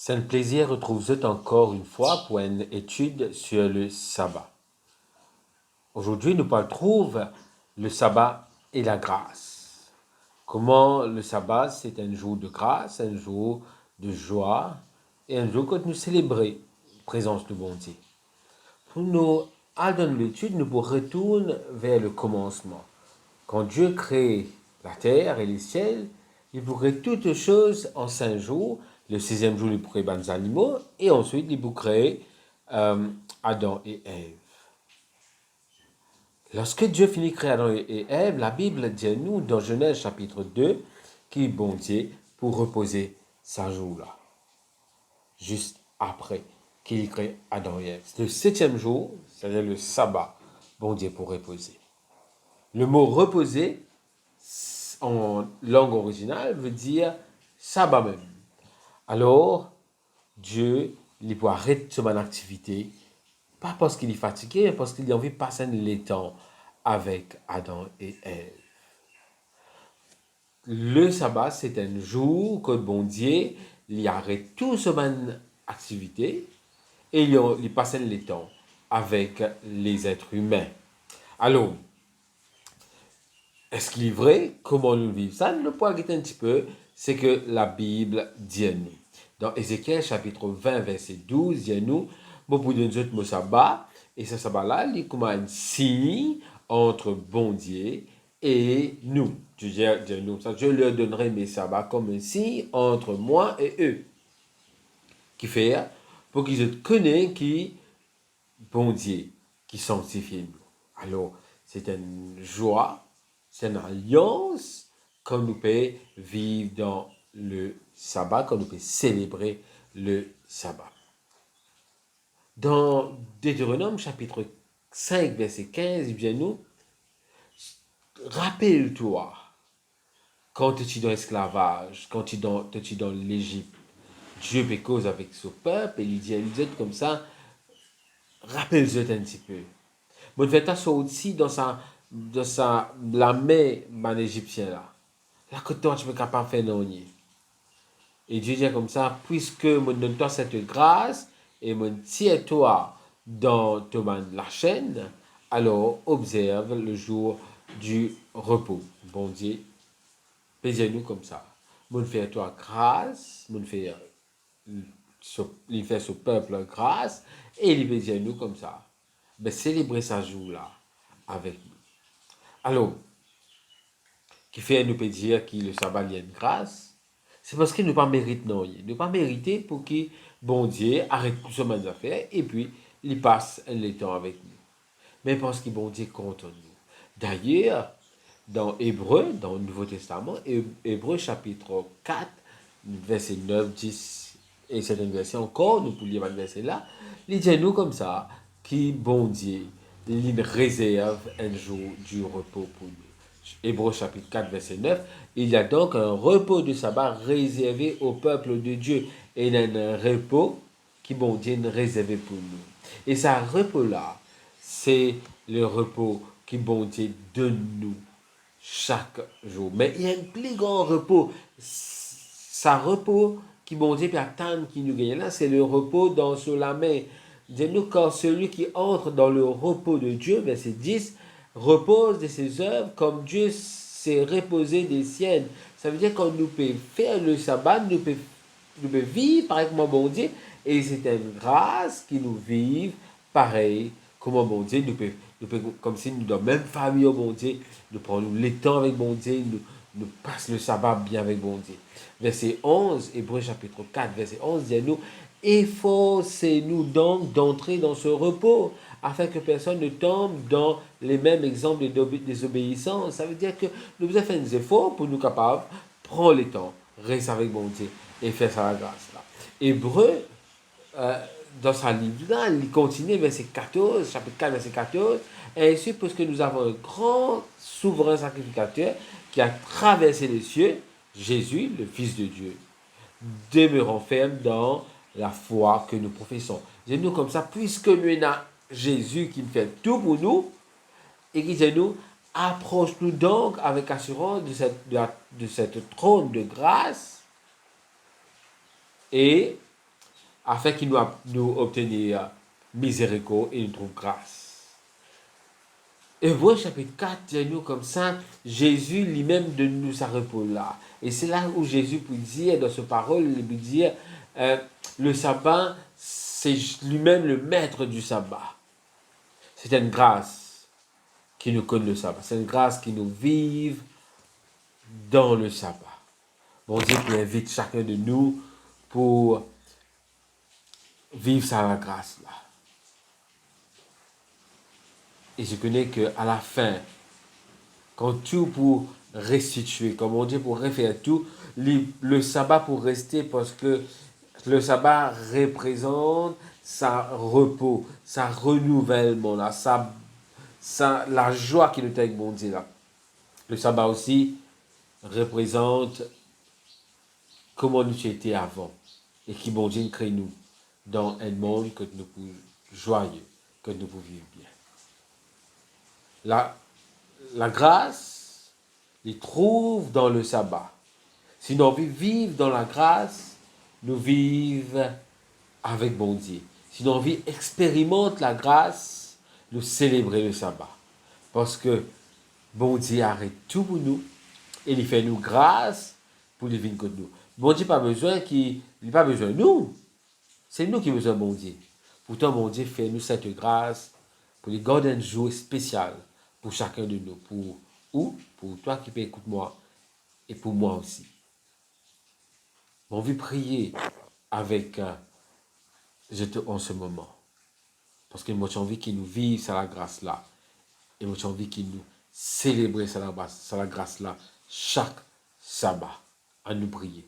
C'est un plaisir de retrouver encore une fois pour une étude sur le sabbat. Aujourd'hui, nous parlons le sabbat et la grâce. Comment le sabbat, c'est un jour de grâce, un jour de joie et un jour que nous célébrons la présence du bon Dieu. Pour nous aller dans l'étude, nous retournons vers le commencement. Quand Dieu crée la terre et les ciels, il vous crée toutes choses en 5 jours. Le 6e jour, il vous crée les animaux. Et ensuite, il vous crée Adam et Ève. Lorsque Dieu finit de créer Adam et Ève, la Bible dit à nous, dans Genèse chapitre 2, qu'il est bon Dieu pour reposer 5 jours là. Juste après qu'il crée Adam et Ève. C'est le 7e jour, c'est-à-dire le sabbat, bon Dieu pour reposer. Le mot reposer, en langue originale, veut dire sabbat même. Alors, Dieu, il peut arrêter son activité, pas parce qu'il est fatigué, mais parce qu'il a envie de passer le temps avec Adam et Ève. Le sabbat, c'est un jour que bon Dieu, il arrête toute son activité et il passe le temps avec les êtres humains. Alors, est-ce qu'il est vrai? Comment nous vivons ça? Le point qui est un petit peu, c'est que la Bible dit à nous. Dans Ézéchiel chapitre 20, verset 12, dit à nous, bon, pour nous autres, le sabbat, et ce sabbat-là, il est comme un signe entre bon Dieu et nous. Dieu dit à nous, ça, je leur donnerai mes sabbats comme un signe entre moi et eux. Qui fait, pour qu'ils connaissent qui, bon Dieu, qui sanctifie nous. Alors, c'est une joie. C'est une alliance qu'on nous peut vivre dans le sabbat, qu'on nous peut célébrer le sabbat. Dans Deutéronome chapitre 5, verset 15, il vient nous, rappelle-toi, quand tu es dans l'esclavage, quand tu es dans l'Égypte, Dieu fait cause avec ce peuple et il dit comme ça, rappelle-toi un petit peu. Bon, fait ça aussi dans la main man égyptien là. Là que toi tu peux capable faire non. Et Dieu dit comme ça, puisque mon donne toi cette grâce et mon tire toi dans la chaîne, alors observe le jour du repos. Bon Dieu, paisez-nous comme ça. Mon fait toi grâce, mon fait il fait ce peuple grâce et il paisez nous comme ça. Ben, célébrer ce jour-là avec nous. Alors, qui fait nous peut dire que le sabbat il y a une grâce, c'est parce qu'il ne pas mérite non, il ne pas mériter pour que bon Dieu arrête tout ce monde d'affaires et puis il passe le temps avec nous. Mais parce que bon Dieu compte en nous. D'ailleurs, dans Hébreu, dans le Nouveau Testament, Hébreu chapitre 4, verset 9, 10 et certaines versets encore, nous pouvons lire ce verset là, il dit nous comme ça, qui bon Dieu, il réserve un jour du repos pour nous. Hébreux chapitre 4, verset 9, il y a donc un repos de sabbat réservé au peuple de Dieu. Et il y a un repos qui, bon Dieu, est réservé pour nous. Et ce repos-là, c'est le repos qui, bon Dieu, donne nous chaque jour. Mais il y a un plus grand repos. Ce repos qui, bon Dieu, peut attendre qui nous gagne là, c'est le repos dans sur la main. Dis-nous, quand celui qui entre dans le repos de Dieu, verset 10, repose de ses œuvres comme Dieu s'est reposé des siennes. Ça veut dire qu'on nous peut faire le sabbat, nous peut vivre pareil comme bon Dieu, et c'est une grâce qui nous vive pareil comme bon Dieu. Nous peut, comme si nous dans la même famille au bon Dieu, nous prenons le temps avec bon Dieu, nous passons le sabbat bien avec bon Dieu. Verset 11, Hébreux chapitre 4, verset 11, dit à nous, efforcez-nous donc d'entrer dans ce repos, afin que personne ne tombe dans les mêmes exemples de désobéissance. Ça veut dire que nous devons faire des efforts pour nous capables, prendre le temps, rester avec bon Dieu et faire ça la grâce là. Hébreu, dans sa livre là, il continue verset 14, chapitre 4, verset 14, ainsi parce que nous avons un grand souverain sacrificateur qui a traversé les cieux, Jésus, le Fils de Dieu, demeurons fermes dans la foi que nous professons. Dis-nous comme ça, puisque nous avons Jésus qui fait tout pour nous, et qui dit nous, approche-nous donc avec assurance de cette trône de grâce, et afin qu'il nous obtenir miséricorde et nous trouve grâce. Hébreux chapitre 4 dit nous comme ça, Jésus lui-même donne nous sa repos là. Et c'est là où Jésus peut dire, dans sa parole, il peut dire, le sabbat, c'est lui-même le maître du sabbat. C'est une grâce qui nous connaît le sabbat. C'est une grâce qui nous vive dans le sabbat. Bon Dieu qui invite chacun de nous pour vivre sa grâce là. Et je connais qu'à la fin, quand tout pour restituer, comme on dit pour refaire tout, le sabbat pour rester parce que le sabbat représente sa repos, sa renouvellement, là, la joie qui nous est avec mon Dieu là. Le sabbat aussi représente comment nous étions avant et qui bon Dieu crée nous dans un monde que nous pouvons joyeux, que nous pouvons vivre bien. La grâce, il trouve dans le sabbat. Si nous vivons dans la grâce, nous vivons avec bon Dieu. Si nous expérimente la grâce, nous célébrer le sabbat. Parce que bon Dieu arrête tout pour nous et il fait nous grâce pour les vivre contre nous. Bon Dieu n'a pas besoin de nous. C'est nous qui avons besoin de bon Dieu. Pourtant, bon Dieu fait nous cette grâce pour les garder un jour spécial pour chacun de nous. Pour toi qui peux écouter moi et pour moi aussi. On veut prier avec en ce moment. Parce que moi j'ai envie qu'il nous vive sur la grâce là. Et moi j'ai envie qu'il nous célèbre sur la grâce là chaque sabbat. À nous prier.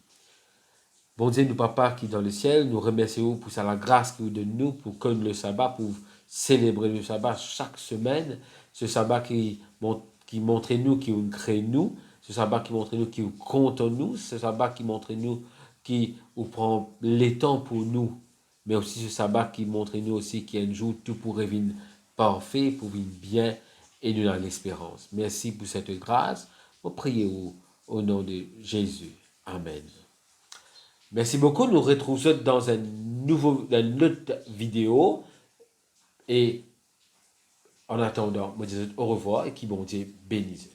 Bon Dieu, nous papa qui est dans le ciel, nous remercions pour la grâce que vous donnez nous pour connaître le sabbat, pour célébrer le sabbat chaque semaine. Ce sabbat qui montre nous, qui nous crée nous. Ce sabbat qui montre nous, qui compte en nous. Ce sabbat qui montre nous, qui prend les temps pour nous. Mais aussi ce sabbat qui montre nous aussi qu'il y a un jour tout pour vivre parfait, pour vivre bien et nous dans l'espérance. Merci pour cette grâce. On prie au nom de Jésus. Amen. Merci beaucoup. Nous retrouvons dans une autre vidéo. Et en attendant, je vous dis au revoir et qui bon Dieu bénisse.